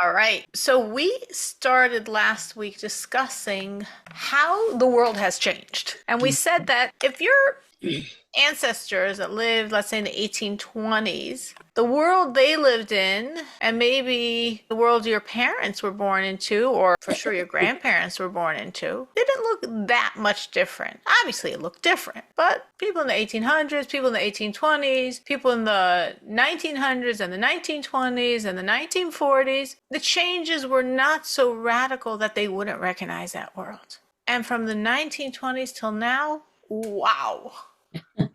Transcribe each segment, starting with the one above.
All right. So we started last week discussing how the world has changed. And we said that if your ancestors that lived, let's say in the 1820s, the world they lived in, and maybe the world your parents were born into, or for sure your grandparents were born into, didn't look that much different. Obviously, it looked different, but people in the 1800s, people in the 1820s, people in the 1900s and the 1920s and the 1940s, the changes were not so radical that they wouldn't recognize that world. And from the 1920s till now, wow,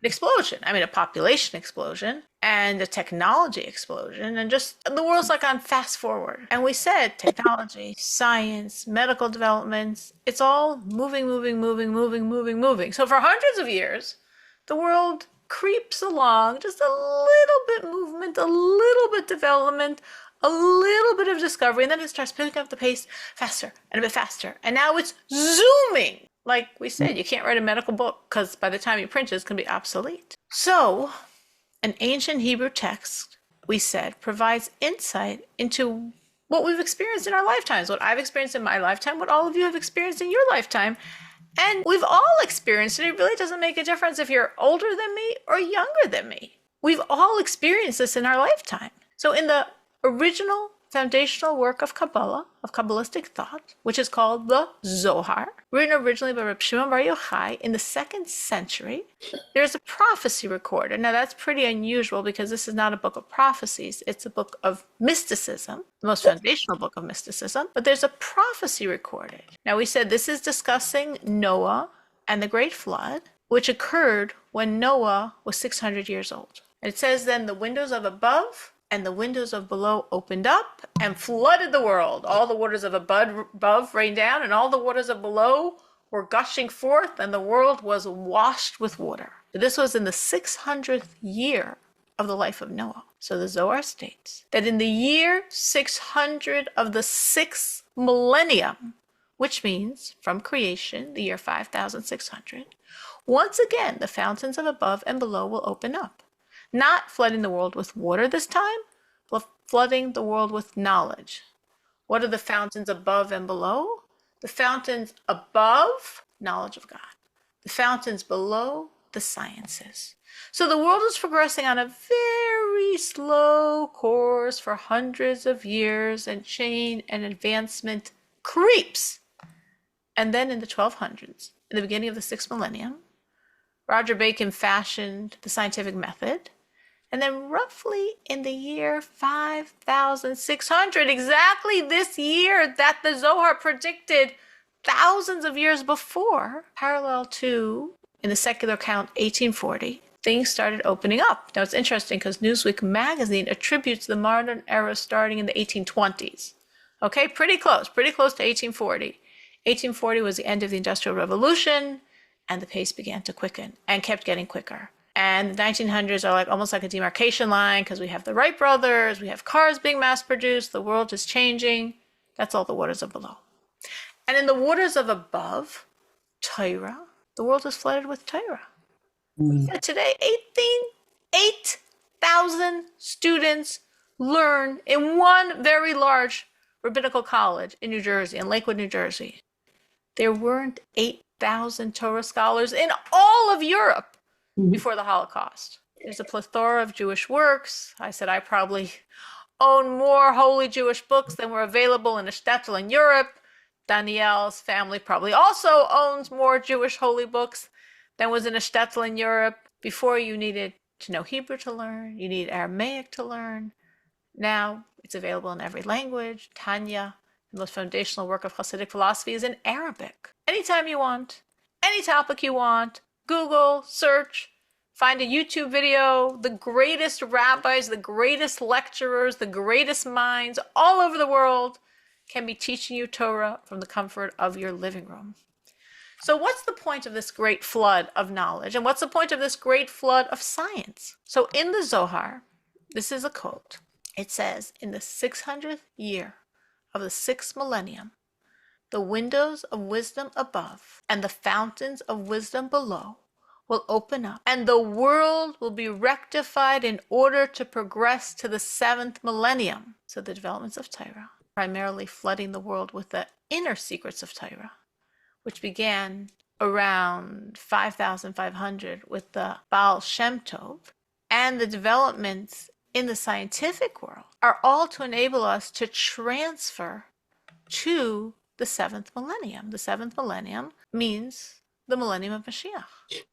explosion. I mean, a population explosion and a technology explosion, and just the world's like on fast forward. And we said technology, science, medical developments, it's all moving, moving, moving, moving, moving, moving. So for hundreds of years, the world creeps along, just a little bit movement, a little bit development, a little bit of discovery, and then it starts picking up the pace faster and a bit faster. And now it's zooming. Like we said, you can't write a medical book because by the time you print it, it's going to be obsolete. So, an ancient Hebrew text, we said, provides insight into what we've experienced in our lifetimes, what I've experienced in my lifetime, what all of you have experienced in your lifetime. And we've all experienced it. It really doesn't make a difference if you're older than me or younger than me. We've all experienced this in our lifetime. So, in the original foundational work of Kabbalah, of Kabbalistic thought, which is called the Zohar, written originally by Reb Shimon Bar Yochai in the 2nd century. There's a prophecy recorded. Now that's pretty unusual because this is not a book of prophecies. It's a book of mysticism, the most foundational book of mysticism, but there's a prophecy recorded. Now we said this is discussing Noah and the Great Flood, which occurred when Noah was 600 years old. And it says then the windows of above and the windows of below opened up and flooded the world. All the waters of above rained down, and all the waters of below were gushing forth, and the world was washed with water. This was in the 600th year of the life of Noah. So the Zohar states that in the year 600 of the 6th millennium, which means from creation, the year 5600, once again the fountains of above and below will open up. Not flooding the world with water this time, but flooding the world with knowledge. What are the fountains above and below? The fountains above, knowledge of God. The fountains below, the sciences. So the world is progressing on a very slow course for hundreds of years, and change and advancement creeps. And then in the 1200s, in the beginning of the 6th millennium, Roger Bacon fashioned the scientific method. And then roughly in the year 5600, exactly this year that the Zohar predicted thousands of years before, parallel to, in the secular count, 1840, things started opening up. Now it's interesting because Newsweek magazine attributes the modern era starting in the 1820s. Okay, pretty close to 1840. 1840 was the end of the Industrial Revolution, and the pace began to quicken and kept getting quicker. And the 1900s are like almost like a demarcation line because we have the Wright brothers, we have cars being mass produced, the world is changing. That's all the waters of below. And in the waters of above, Torah, the world is flooded with Torah. So today, 8,000 students learn in one very large rabbinical college in New Jersey, in Lakewood, New Jersey. There weren't 8,000 Torah scholars in all of Europe before the Holocaust. There's a plethora of Jewish works. I said I probably own more holy Jewish books than were available in a shtetl in Europe. Danielle's family probably also owns more Jewish holy books than was in a shtetl in Europe. Before, you needed to know Hebrew to learn, you needed Aramaic to learn. Now it's available in every language. Tanya, the most foundational work of Hasidic philosophy, is in Arabic. Anytime you want, any topic you want, Google, search, find a YouTube video. The greatest rabbis, the greatest lecturers, the greatest minds all over the world can be teaching you Torah from the comfort of your living room. So what's the point of this great flood of knowledge? And what's the point of this great flood of science? So in the Zohar, this is a quote. It says, in the 600th year of the 6th millennium, the windows of wisdom above and the fountains of wisdom below will open up, and the world will be rectified in order to progress to the 7th millennium. So the developments of Torah, primarily flooding the world with the inner secrets of Torah, which began around 5,500 with the Baal Shem Tov, and the developments in the scientific world are all to enable us to transfer to the seventh millennium. The seventh millennium means the millennium of Mashiach.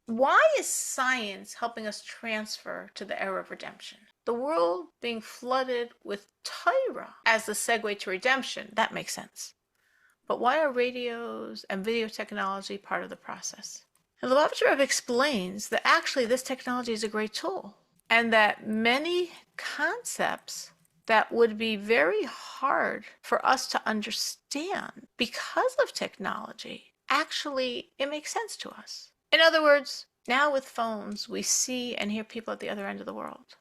Why is science helping us transfer to the era of redemption? The world being flooded with Torah as the segue to redemption, that makes sense. But why are radios and video technology part of the process? And the Lubavitcher Rebbe explains that actually this technology is a great tool, and that many concepts that would be very hard for us to understand because of technology, actually it makes sense to us. In other words, now with phones, we see and hear people at the other end of the world.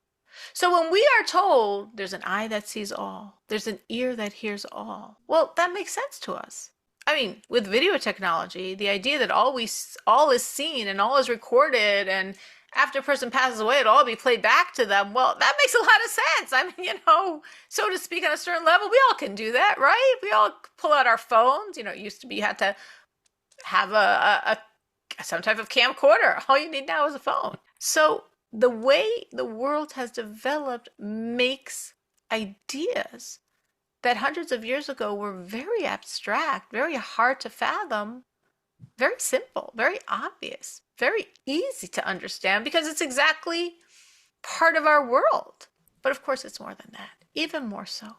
So when we are told there's an eye that sees all, there's an ear that hears all, well, that makes sense to us. I mean, with video technology, the idea that all is seen and all is recorded, and after a person passes away, it'll all be played back to them, well, that makes a lot of sense. I mean, so to speak, on a certain level, we all can do that, right? We all pull out our phones. It used to be you had to have some type of camcorder. All you need now is a phone. So the way the world has developed makes ideas that hundreds of years ago were very abstract, very hard to fathom, very simple, very obvious, very easy to understand, because it's exactly part of our world. But of course, it's more than that, even more so.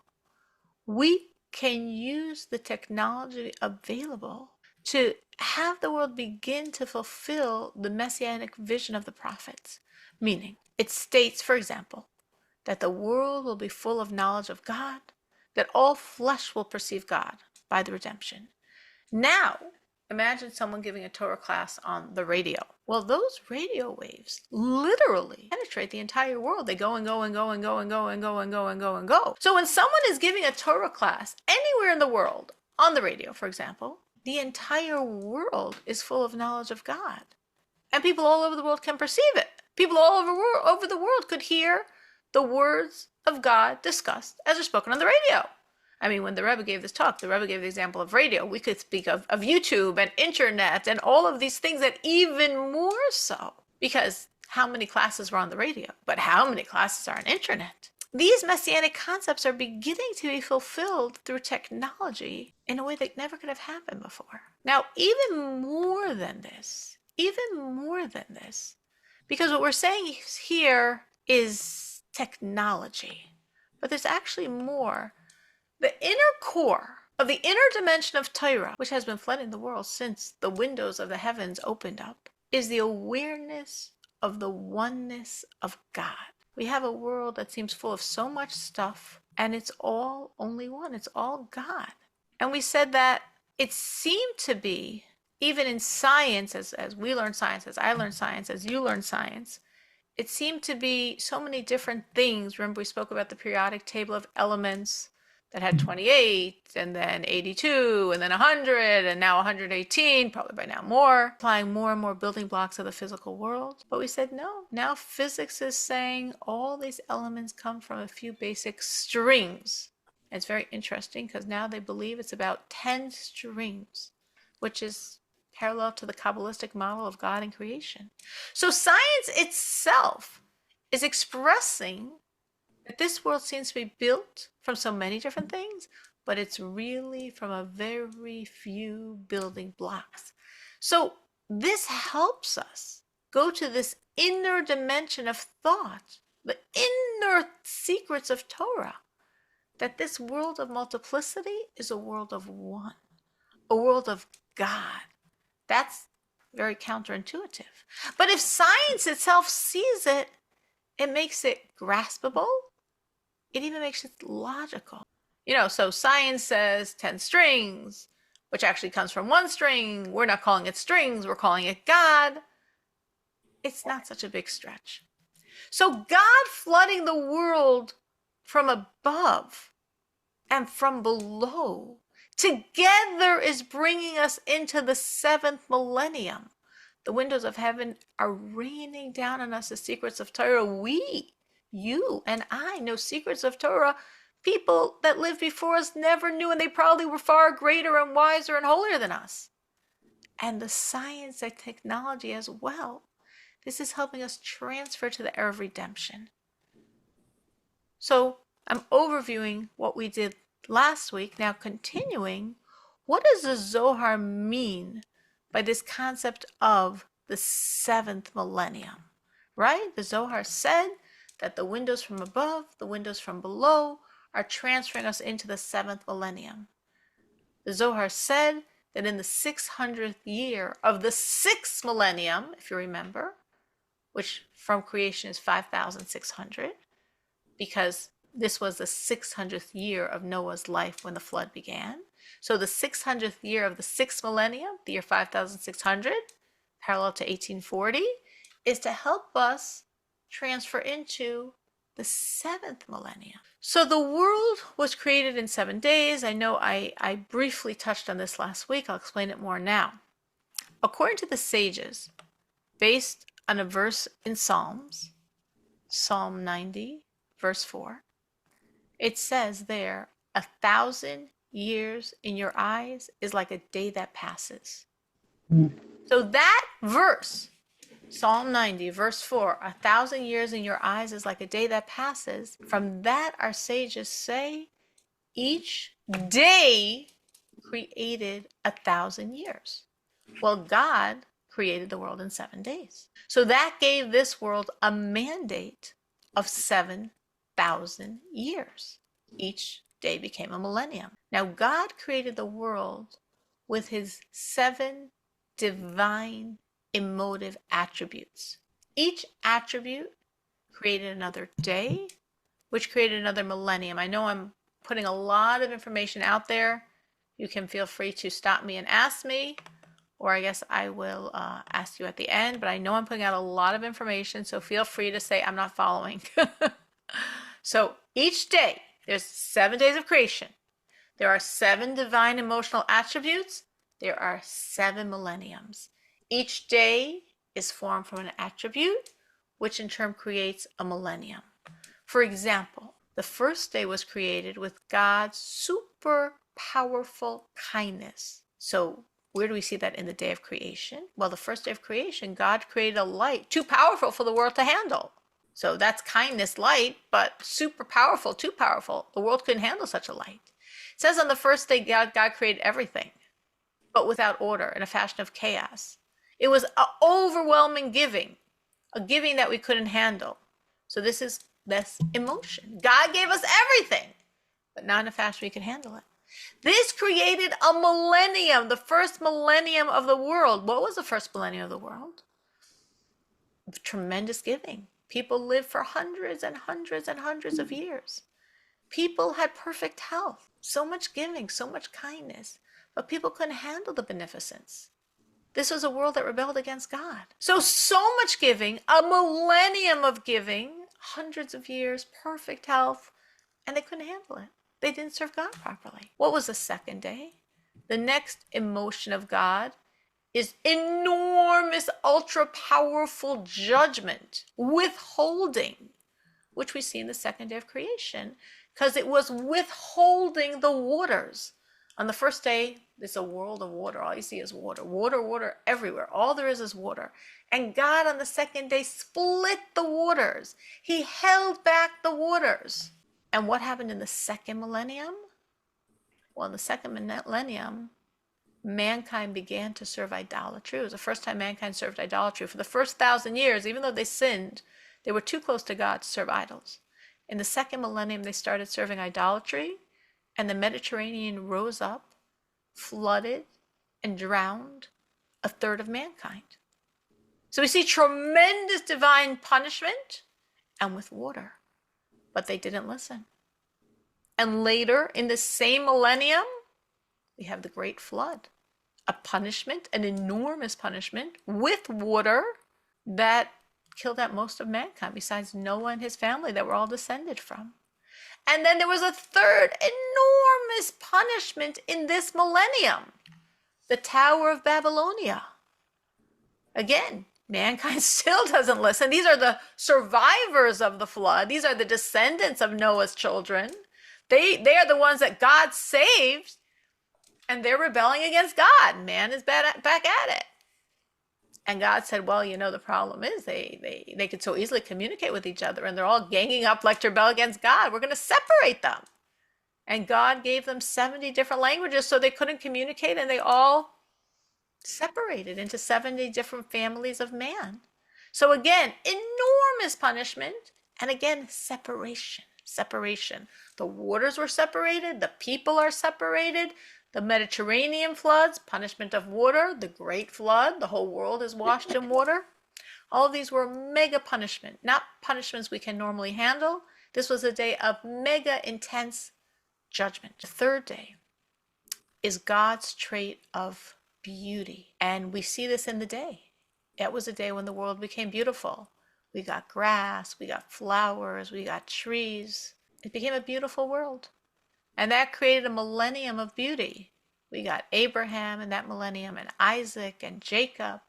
We can use the technology available to have the world begin to fulfill the messianic vision of the prophets. Meaning, it states, for example, that the world will be full of knowledge of God, that all flesh will perceive God by the redemption. Now, imagine someone giving a Torah class on the radio. Well, those radio waves literally penetrate the entire world. They go and go and go and go and go and go and go and go and go. So when someone is giving a Torah class anywhere in the world, on the radio, for example, the entire world is full of knowledge of God. And people all over the world can perceive it. People all over the world could hear the words of God discussed as they're spoken on the radio. I mean, when the Rebbe gave this talk, the Rebbe gave the example of radio. We could speak of YouTube and internet and all of these things, that even more so, because how many classes were on the radio, but how many classes are on internet? These messianic concepts are beginning to be fulfilled through technology in a way that never could have happened before. Now, even more than this, because what we're saying here is technology, but there's actually more. The inner core of the inner dimension of Torah, which has been flooding the world since the windows of the heavens opened up, is the awareness of the oneness of God. We have a world that seems full of so much stuff, and it's all only one. It's all God. And we said that it seemed to be, even in science, as we learn science, as I learn science, as you learn science, it seemed to be so many different things. Remember, we spoke about the periodic table of elements that had 28, and then 82, and then 100, and now 118, probably by now more, applying more and more building blocks of the physical world. But we said no. Now physics is saying all these elements come from a few basic strings. And it's very interesting, because now they believe it's about 10 strings, which is parallel to the Kabbalistic model of God and creation. So science itself is expressing that this world seems to be built from so many different things, but it's really from a very few building blocks. So this helps us go to this inner dimension of thought, the inner secrets of Torah, that this world of multiplicity is a world of one, a world of God. That's very counterintuitive. But if science itself sees it, it makes it graspable. It even makes it logical. So science says 10 strings, which actually comes from one string. We're not calling it strings, we're calling it God. It's not such a big stretch. So God flooding the world from above and from below together is bringing us into the seventh millennium. The windows of heaven are raining down on us the secrets of Torah. We, you and I, know secrets of Torah people that lived before us never knew, and they probably were far greater and wiser and holier than us. And the science and technology as well. This is helping us transfer to the era of redemption. So I'm overviewing what we did last week. Now continuing, what does the Zohar mean by this concept of the seventh millennium? Right? The Zohar said that the windows from above, the windows from below are transferring us into the seventh millennium. The Zohar said that in the 600th year of the sixth millennium, if you remember, which from creation is 5,600, because this was the 600th year of Noah's life when the flood began. So the 600th year of the sixth millennium, the year 5,600, parallel to 1840, is to help us transfer into the seventh millennium. So the world was created in 7 days. I know I briefly touched on this last week. I'll explain it more now. According to the sages, based on a verse in Psalms, Psalm 90, verse 4, it says there, 1,000 years in your eyes is like a day that passes. So that verse, Psalm 90, verse 4, 1,000 years in your eyes is like a day that passes. From that, our sages say, each day created 1,000 years. Well, God created the world in 7 days. So that gave this world a mandate of 7,000 years. Each day became a millennium. Now, God created the world with his 7 divine emotive attributes. Each attribute created another day, which created another millennium. I know I'm putting a lot of information out there. You can feel free to stop me and ask me, or I guess I will ask you at the end, but I know I'm putting out a lot of information, so feel free to say I'm not following. So each day, there's 7 days of creation. There are 7 divine emotional attributes. There are 7 millenniums. Each day is formed from an attribute, which in turn creates a millennium. For example, the first day was created with God's super powerful kindness. So where do we see that in the day of creation? Well, the first day of creation, God created a light too powerful for the world to handle. So that's kindness, light, but super powerful, too powerful. The world couldn't handle such a light. It says on the first day, God created everything, but without order, in a fashion of chaos. It was an overwhelming giving, a giving that we couldn't handle. So this is this emotion. God gave us everything, but not in a fashion we could handle it. This created a millennium, the first millennium of the world. What was the first millennium of the world? Tremendous giving. People lived for hundreds and hundreds and hundreds of years. People had perfect health, so much giving, so much kindness, but people couldn't handle the beneficence. This was a world that rebelled against God. So much giving, a millennium of giving, hundreds of years, perfect health, and they couldn't handle it. They didn't serve God properly. What was the second day? The next emotion of God is enormous, ultra-powerful judgment, withholding, which we see in the second day of creation, because it was withholding the waters. On the first day, there's a world of water. All you see is water, water, water everywhere. All there is water. And God on the second day split the waters. He held back the waters. And what happened in the second millennium? Well, in the second millennium, mankind began to serve idolatry. It was the first time mankind served idolatry. For the first 1,000 years, even though they sinned, they were too close to God to serve idols. In the second millennium, they started serving idolatry, and the Mediterranean rose up, flooded, and drowned 1/3 of mankind. So we see tremendous divine punishment, and with water. But they didn't listen. And later, in the same millennium, we have the Great Flood. A punishment, an enormous punishment, with water that killed out most of mankind, besides Noah and his family that we're all descended from. And then there was a third enormous punishment in this millennium, the Tower of Babylonia. Again, mankind still doesn't listen. These are the survivors of the flood. These are the descendants of Noah's children. They are the ones that God saved, and they're rebelling against God. Man is back at it. And God said, well, the problem is they could so easily communicate with each other, and they're all ganging up like to rebel against God. We're going to separate them. And God gave them 70 different languages so they couldn't communicate, and they all separated into 70 different families of man. So again, enormous punishment, and again, separation. The waters were separated, the people are separated. The Mediterranean floods, punishment of water, the Great Flood, the whole world is washed in water. All of these were mega punishment, not punishments we can normally handle. This was a day of mega intense judgment. The third day is God's trait of beauty. And we see this in the day. It was a day when the world became beautiful. We got grass, we got flowers, we got trees. It became a beautiful world. And that created a millennium of beauty. We got Abraham in that millennium, and Isaac and Jacob.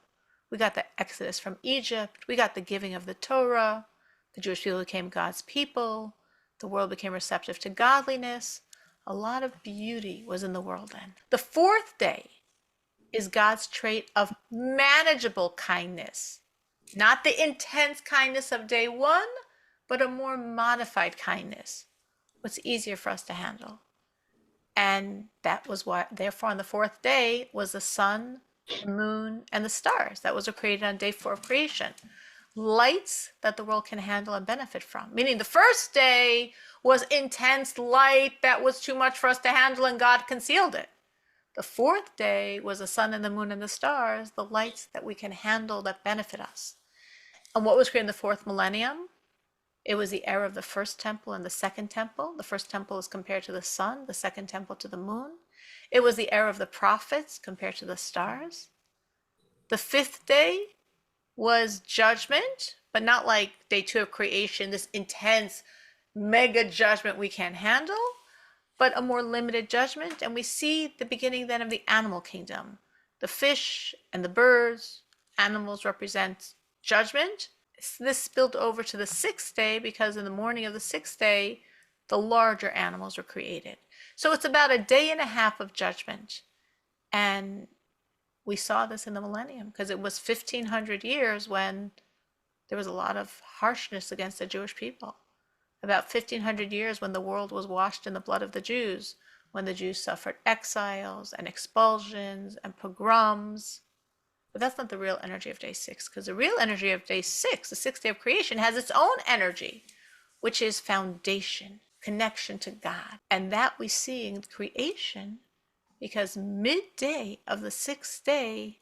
We got the Exodus from Egypt. We got the giving of the Torah. The Jewish people became God's people. The world became receptive to godliness. A lot of beauty was in the world then. The fourth day is God's trait of manageable kindness. Not the intense kindness of day one, but a more modified kindness. What's easier for us to handle. And that was why, therefore, on the fourth day was the sun, the moon, and the stars. That was created on day 4 of creation. Lights that the world can handle and benefit from. Meaning the first day was intense light that was too much for us to handle, and God concealed it. The fourth day was the sun and the moon and the stars, the lights that we can handle that benefit us. And what was created in the fourth millennium? It was the era of the first temple and the second temple. The first temple is compared to the sun, the second temple to the moon. It was the era of the prophets compared to the stars. The fifth day was judgment, but not like day 2 of creation, this intense mega judgment we can't handle, but a more limited judgment. And we see the beginning then of the animal kingdom. The fish and the birds, animals represent judgment. This spilled over to the sixth day because in the morning of the sixth day, the larger animals were created. So it's about a day and a half of judgment. And we saw this in the millennium because it was 1500 years when there was a lot of harshness against the Jewish people. About 1500 years when the world was washed in the blood of the Jews, when the Jews suffered exiles and expulsions and pogroms. But that's not the real energy of day 6, because the real energy of day 6, the sixth day of creation, has its own energy, which is foundation, connection to God. And that we see in creation because midday of the sixth day,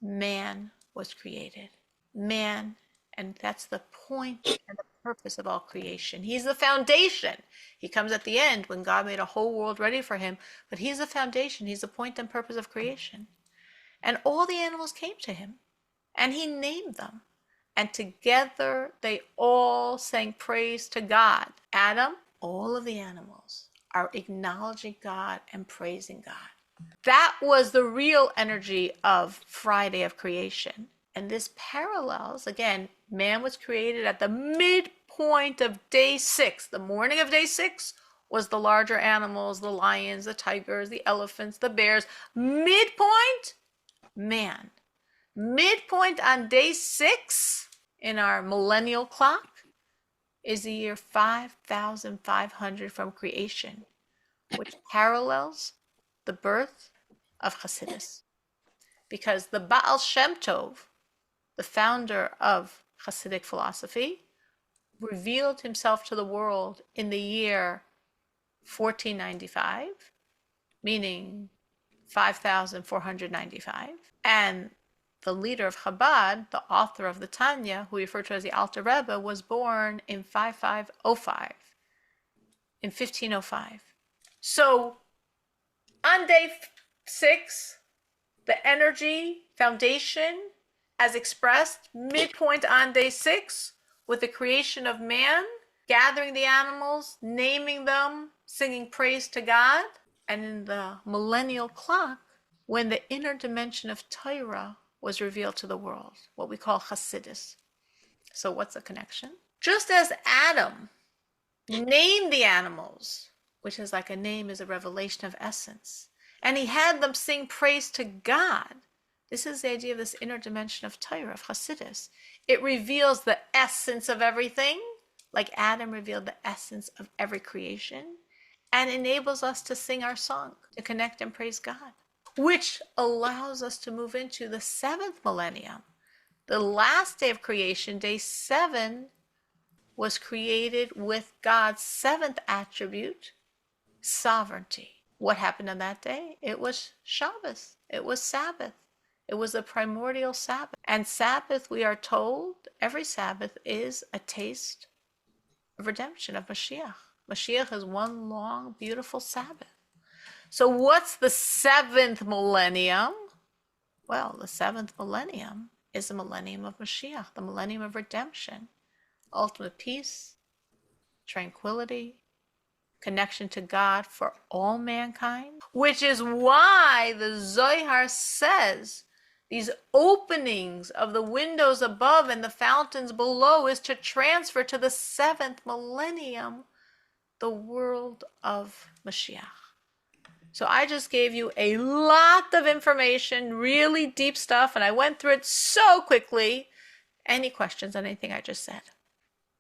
man was created. Man, and that's the point and the purpose of all creation. He's the foundation. He comes at the end when God made a whole world ready for him, but he's the foundation. He's the point and purpose of creation. And all the animals came to him, and he named them. And together they all sang praise to God. Adam, all of the animals are acknowledging God and praising God. That was the real energy of Friday of creation. And this parallels, again, man was created at the midpoint of day 6. The morning of day 6 was the larger animals, the lions, the tigers, the elephants, the bears. Midpoint, man. Midpoint on day 6 in our millennial clock is the year 5,500 from creation, which parallels the birth of Hasidus. Because the Baal Shem Tov, the founder of Hasidic philosophy, revealed himself to the world in the year 1495, meaning 5,495. And the leader of Chabad, the author of the Tanya, who we refer to as the Alter Rebbe, was born in 5505, in 1505. So on day 6, the energy foundation as expressed midpoint on day 6 with the creation of man, gathering the animals, naming them, singing praise to God. And in the millennial clock, when the inner dimension of Torah was revealed to the world, what we call Hasidus. So what's the connection? Just as Adam named the animals which is like a name, is a revelation of essence. And he had them sing praise to God. This is the idea of this inner dimension of Torah, of Hasidus. It reveals the essence of everything, like Adam revealed the essence of every creation, and enables us to sing our song, to connect and praise God, which allows us to move into the 7th millennium. The last day of creation, day 7, was created with God's 7th attribute, sovereignty. What happened on that day? It was Shabbos. It was Sabbath. It was the primordial Sabbath. And Sabbath, we are told, every Sabbath is a taste of redemption, of Mashiach. Mashiach is one long, beautiful Sabbath. So what's the 7th millennium? Well, the 7th millennium is the millennium of Mashiach, the millennium of redemption, ultimate peace, tranquility, connection to God for all mankind, which is why the Zohar says these openings of the windows above and the fountains below is to transfer to the 7th millennium, the world of Mashiach. So I just gave you a lot of information, really deep stuff, and I went through it so quickly. Any questions on anything I just said?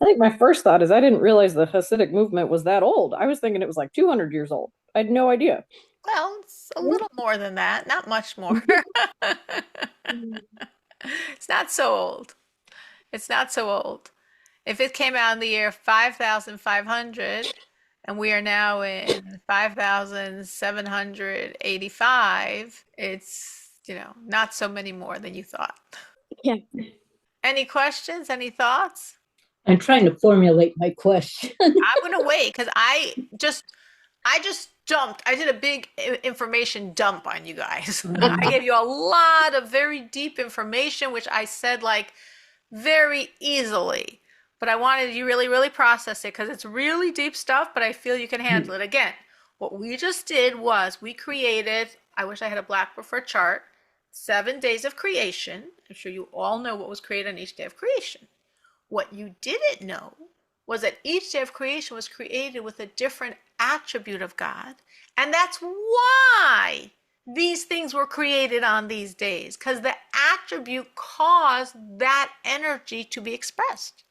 I think my first thought is I didn't realize the Hasidic movement was that old. I was thinking it was like 200 years old. I had no idea. Well, it's a little more than that, not much more. It's not so old. It's not so old. If it came out in the year 5,500 and we are now in 5,785, it's, not so many more than you thought. Yeah. Any questions? Any thoughts? I'm trying to formulate my question. I'm going to wait because I just dumped. I did a big information dump on you guys. I gave you a lot of very deep information, which I said like very easily. But I wanted you really, really process it because it's really deep stuff, but I feel you can handle it. Again, what we just did was we created, I wish I had a blackboard for a chart, 7 days of creation. I'm sure you all know what was created on each day of creation. What you didn't know was that each day of creation was created with a different attribute of God. And that's why these things were created on these days, because the attribute caused that energy to be expressed.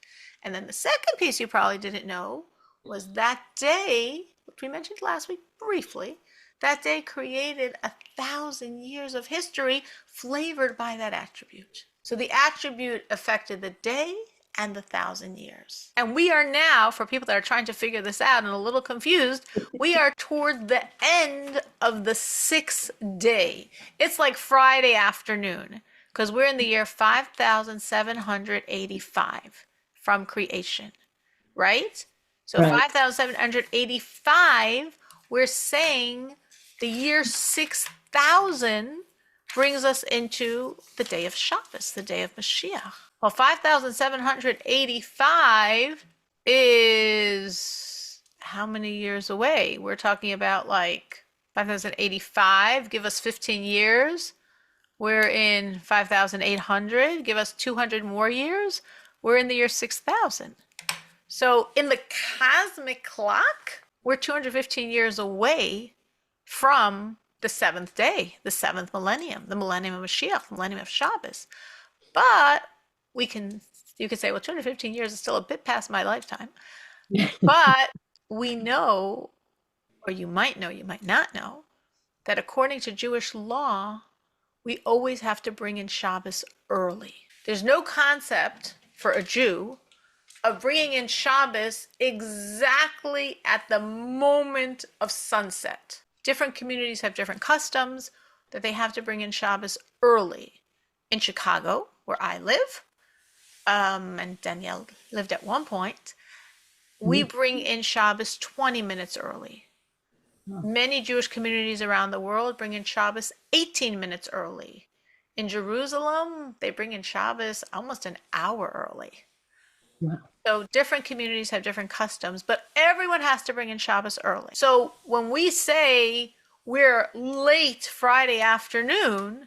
And then the second piece you probably didn't know was that day, which we mentioned last week briefly, that day created 1,000 years of history flavored by that attribute. So the attribute affected the day and the 1,000 years. And we are now, for people that are trying to figure this out and a little confused, we are toward the end of the 6th day. It's like Friday afternoon because we're in the year 5,785 from creation, right? So right. 5,785, we're saying the year 6,000 brings us into the day of Shabbos, the day of Mashiach. Well, 5,785 is how many years away? We're talking about like 5,085, give us 15 years. We're in 5,800, give us 200 more years. We're in the year 6,000. So in the cosmic clock, we're 215 years away from the 7th day, the 7th millennium, the millennium of Mashiach, the millennium of Shabbos. But you could say, well, 215 years is still a bit past my lifetime. But we know, or you might know, you might not know, that according to Jewish law, we always have to bring in Shabbos early. There's no concept for a Jew of bringing in Shabbos exactly at the moment of sunset. Different communities have different customs that they have to bring in Shabbos early. In Chicago, where I live, and Danielle lived at one point, we bring in Shabbos 20 minutes early. Many Jewish communities around the world bring in Shabbos 18 minutes early. In Jerusalem, they bring in Shabbos almost an hour early. Wow. So different communities have different customs, but everyone has to bring in Shabbos early. So when we say we're late Friday afternoon,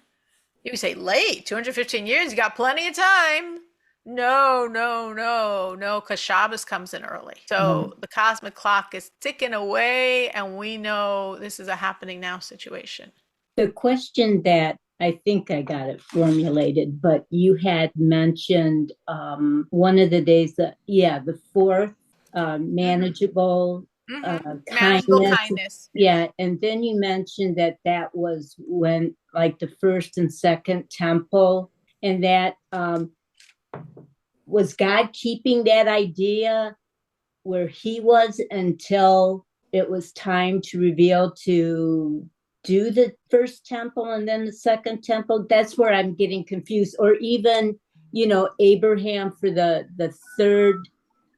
you say late, 215 years, you got plenty of time. No, because Shabbos comes in early. So the cosmic clock is ticking away, and we know this is a happening now situation. The question that I think I got it formulated, but you had mentioned one of the days that, yeah, the fourth, manageable Manageable kindness. kindness. Yeah. And then you mentioned that that was when, like, the first and second temple, and that was God keeping that idea where he was until it was time to reveal to do the first temple and then the second temple. That's where I'm getting confused. Or even, Abraham for the third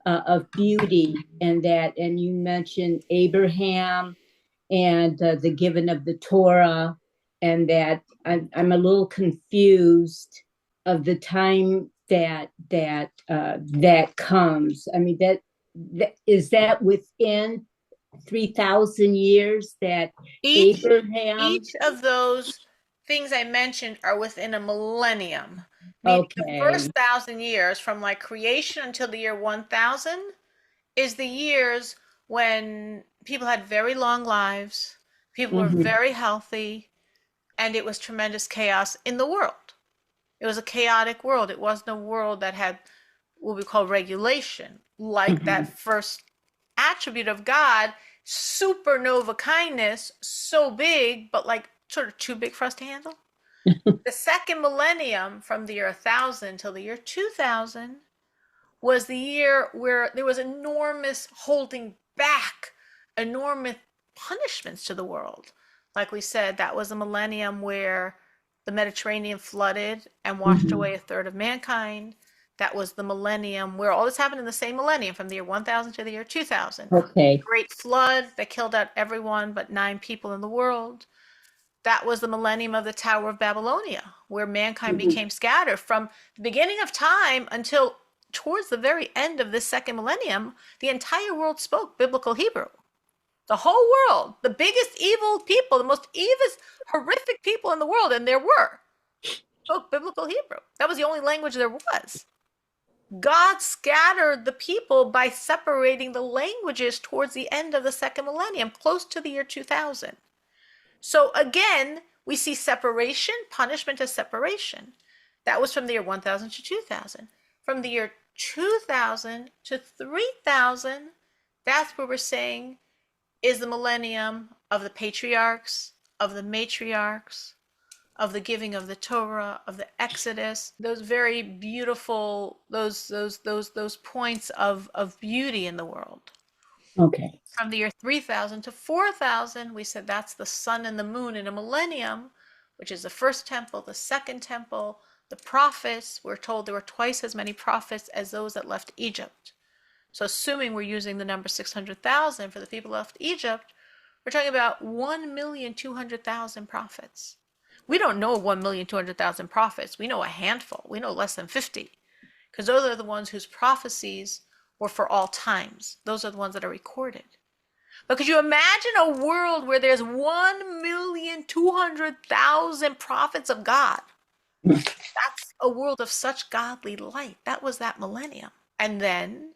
of beauty, and that, and you mentioned Abraham and the giving of the Torah, and that I'm a little confused of the time that comes. I mean, that is that within 3,000 years that Each Abraham. each of those things I mentioned are within a millennium, meaning the Okay. first 1,000 years from like creation until the year 1,000 is the years when people had very long lives, people were Mm-hmm. very healthy, and it was tremendous chaos in the world. It was a chaotic world. It wasn't a world that had what we call regulation, like Mm-hmm. that first attribute of God, supernova kindness, so big, but like sort of too big for us to handle. The second millennium, from the year 1,000 till the year 2,000, was the year where there was enormous holding back, enormous punishments to the world. Like we said, that was a millennium where the Mediterranean flooded and washed Mm-hmm. away a third of mankind. That was the millennium where all this happened in the same millennium from the year 1,000 to the year 2,000. Okay. Great flood that killed out everyone but 9 people in the world. That was the millennium of the Tower of Babylonia, where mankind Mm-hmm. became scattered from the beginning of time until towards the very end of this second millennium. The entire world spoke biblical Hebrew. The whole world, the biggest evil people, the most evil, horrific people in the world, and there were, spoke biblical Hebrew. That was the only language there was. God scattered the people by separating the languages towards the end of the second millennium, close to the year 2000. So again, we see separation, punishment as separation. That was from the year 1,000 to 2,000. From the year 2,000 to 3,000, that's where we're saying is the millennium of the patriarchs, of the matriarchs, of the giving of the Torah, of the Exodus, those very beautiful, those points of beauty in the world. Okay. From the year 3,000 to 4,000, we said that's the sun and the moon in a millennium, which is the first temple, the second temple, the prophets. We're told there were twice as many prophets as those that left Egypt. So assuming we're using the number 600,000 for the people who left Egypt, we're talking about 1,200,000 prophets. We don't know 1,200,000 prophets. We know a handful. We know less than 50, because those are the ones whose prophecies were for all times. Those are the ones that are recorded. But could you imagine a world where there's 1,200,000 prophets of God? That's a world of such godly light. That was that millennium. And then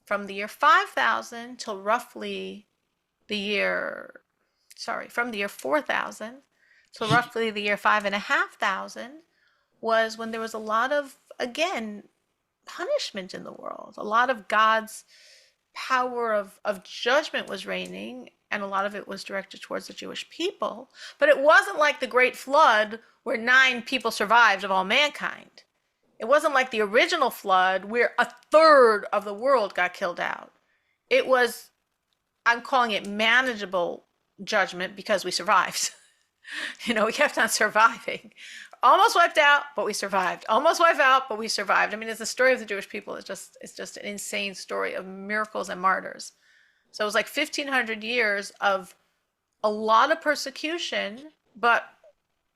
from the year 5,000 till roughly the year, from the year 4,000 till roughly the year 5,500 was when there was a lot of, again, punishment in the world. A lot of God's power of judgment was reigning, and a lot of it was directed towards the Jewish people. But it wasn't like the Great Flood where 9 people survived of all mankind. It wasn't like the original flood where a third of the world got killed out. It was, I'm calling it manageable judgment because we survived. We kept on surviving. Almost wiped out, but we survived. Almost wiped out, but we survived. I mean, it's the story of the Jewish people. It's just an insane story of miracles and martyrs. So it was like 1,500 years of a lot of persecution, but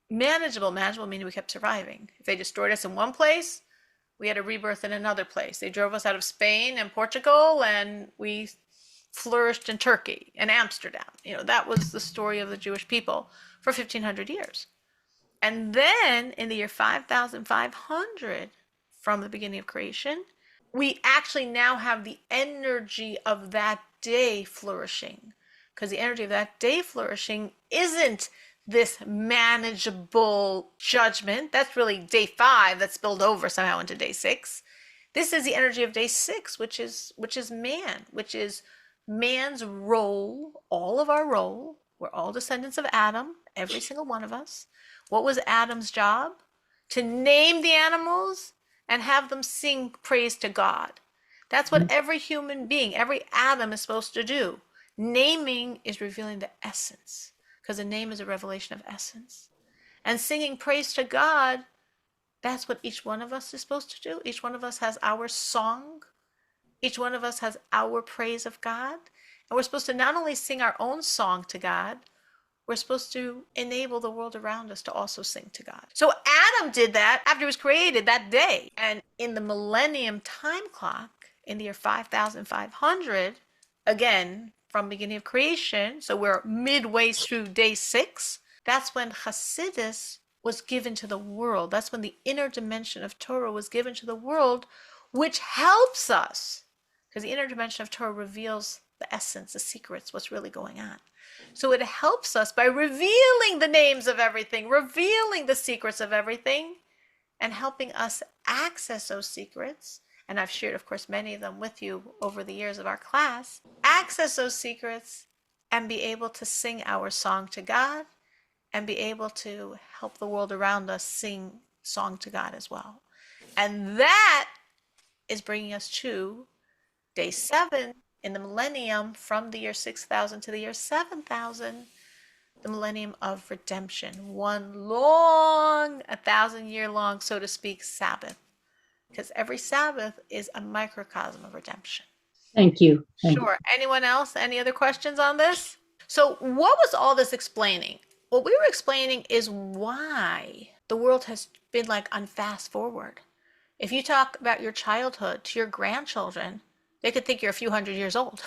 manageable. Manageable meaning we kept surviving. If they destroyed us in one place, we had a rebirth in another place. They drove us out of Spain and Portugal, and we flourished in Turkey and Amsterdam. That was the story of the Jewish people for 1,500 years. And then in the year 5,500, from the beginning of creation, we actually now have the energy of that day flourishing. Because the energy of that day flourishing isn't this manageable judgment. That's really day 5 that spilled over somehow into day 6. This is the energy of day 6, which is man, which is man's role, all of our role. We're all descendants of Adam, every single one of us. What was Adam's job? To name the animals and have them sing praise to God. That's what every human being, every Adam is supposed to do. Naming is revealing the essence, because a name is a revelation of essence. And singing praise to God, that's what each one of us is supposed to do. Each one of us has our song. Each one of us has our praise of God. And we're supposed to not only sing our own song to God, we're supposed to enable the world around us to also sing to God. So Adam did that after he was created that day. And in the millennium time clock, in the year 5500, again, from beginning of creation, so we're midway through day 6, that's when Hasidus was given to the world. That's when the inner dimension of Torah was given to the world, which helps us, because the inner dimension of Torah reveals the essence, the secrets, what's really going on. So it helps us by revealing the names of everything, revealing the secrets of everything, and helping us access those secrets. And I've shared, of course, many of them with you over the years of our class. Access those secrets and be able to sing our song to God and be able to help the world around us sing song to God as well. And that is bringing us to day 7 in the millennium, from the year 6000 to the year 7000, the millennium of redemption. One long, 1,000-year long, so to speak, Sabbath. Because every Sabbath is a microcosm of redemption. Thank you. Sure. Anyone else? Any other questions on this? So what was all this explaining? What we were explaining is why the world has been like on fast forward. If you talk about your childhood to your grandchildren, they could think you're a few hundred years old.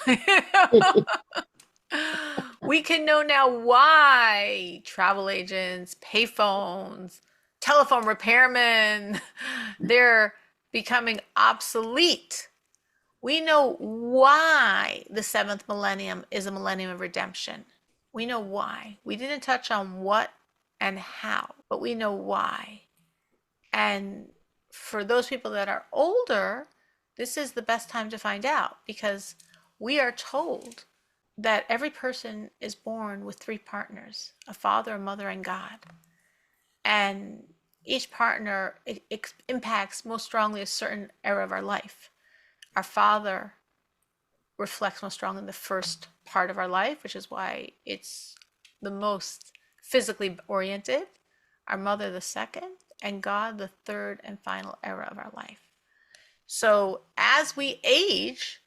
We can know now why travel agents, payphones, telephone repairmen, they're becoming obsolete. We know why the 7th millennium is a millennium of redemption. We know why. We didn't touch on what and how, but we know why. And for those people that are older, this is the best time to find out, because we are told that every person is born with 3 partners, a father, a mother, and God. And each partner impacts most strongly a certain era of our life. Our father reflects most strongly the first part of our life, which is why it's the most physically oriented. Our mother, the second, and God, the third and final era of our life. So as we age,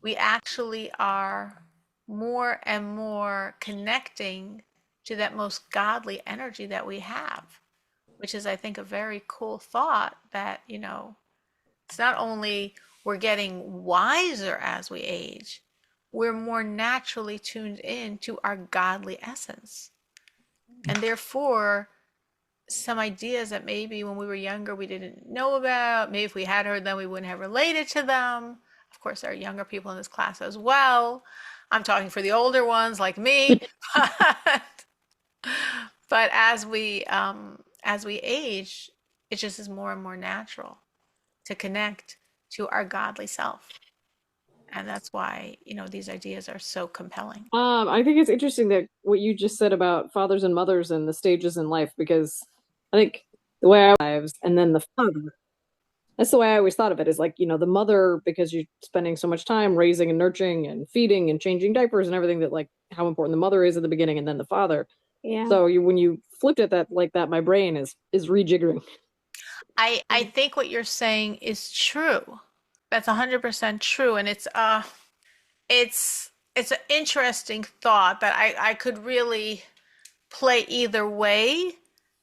we actually are more and more connecting to that most godly energy that we have, which is, I think, a very cool thought that, it's not only we're getting wiser as we age, we're more naturally tuned in to our godly essence. And therefore, some ideas that maybe when we were younger we didn't know about, maybe if we had heard them, we wouldn't have related to them. Of course, there are younger people in this class as well. I'm talking for the older ones like me. But as we age, it just is more and more natural to connect to our godly self. And that's why, these ideas are so compelling. I think it's interesting that what you just said about fathers and mothers and the stages in life, because I think the way I lives and then the father, that's the way I always thought of it, is like, the mother, because you're spending so much time raising and nurturing and feeding and changing diapers and everything, that like how important the mother is at the beginning, and then the father. Yeah. So when you flipped it that like that, my brain is rejiggering. I think what you're saying is true. That's 100% true. And it's an interesting thought that I could really play either way,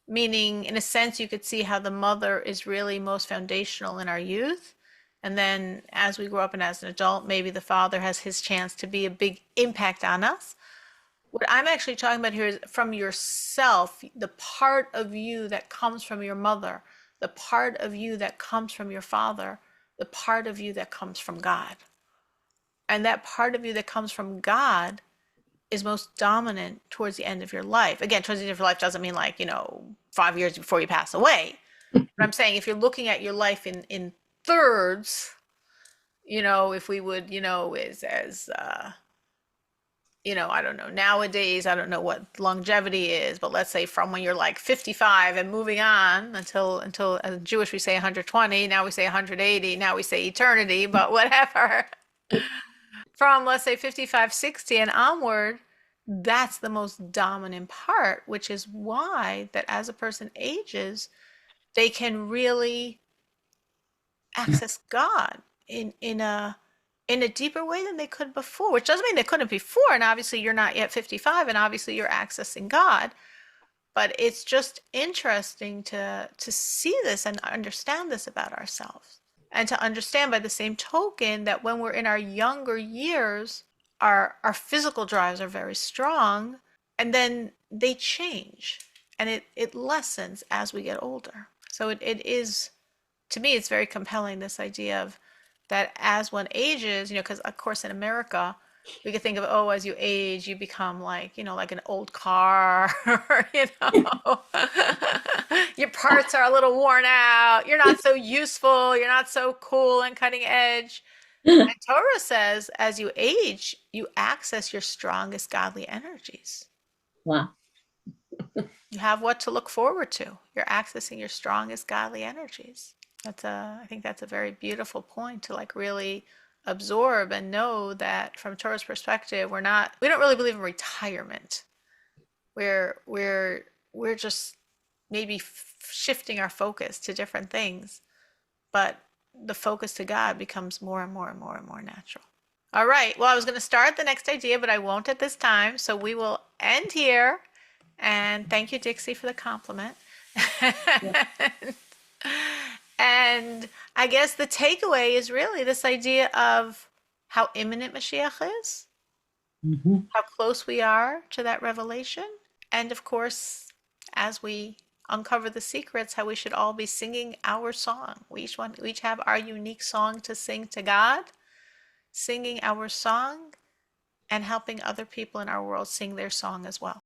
meaning in a sense you could see how the mother is really most foundational in our youth, and then as we grow up and as an adult, maybe the father has his chance to be a big impact on us. What I'm actually talking about here is from yourself, the part of you that comes from your mother, the part of you that comes from your father, the part of you that comes from God. And that part of you that comes from God is most dominant towards the end of your life. Again, towards the end of your life doesn't mean like, 5 years before you pass away. But I'm saying if you're looking at your life in thirds, if we would, I don't know, nowadays, I don't know what longevity is, but let's say from when you're like 55 and moving on until as Jewish we say 120, now we say 180, now we say eternity, but whatever. From let's say 55, 60 and onward, that's the most dominant part, which is why that as a person ages, they can really access God in a deeper way than they could before, which doesn't mean they couldn't before. And obviously you're not yet 55 and obviously you're accessing God, but it's just interesting to see this and understand this about ourselves, and to understand by the same token that when we're in our younger years, our physical drives are very strong, and then they change and it lessens as we get older. So it is, to me, it's very compelling, this idea of that as one ages, because of course in America, we could think of, oh, as you age, you become like, like an old car, your parts are a little worn out, you're not so useful, you're not so cool and cutting edge. And Torah says, as you age, you access your strongest godly energies. Wow. You have what to look forward to. You're accessing your strongest godly energies. I think that's a very beautiful point to like really absorb and know that from Torah's perspective, we don't really believe in retirement. We're just maybe shifting our focus to different things, but the focus to God becomes more and more and more and more natural. All right. Well, I was going to start the next idea, but I won't at this time. So we will end here. And thank you, Dixie, for the compliment. Yeah. And I guess the takeaway is really this idea of how imminent Mashiach is, how close we are to that revelation, and of course, as we uncover the secrets, how we should all be singing our song. We each have our unique song to sing to God, singing our song and helping other people in our world sing their song as well.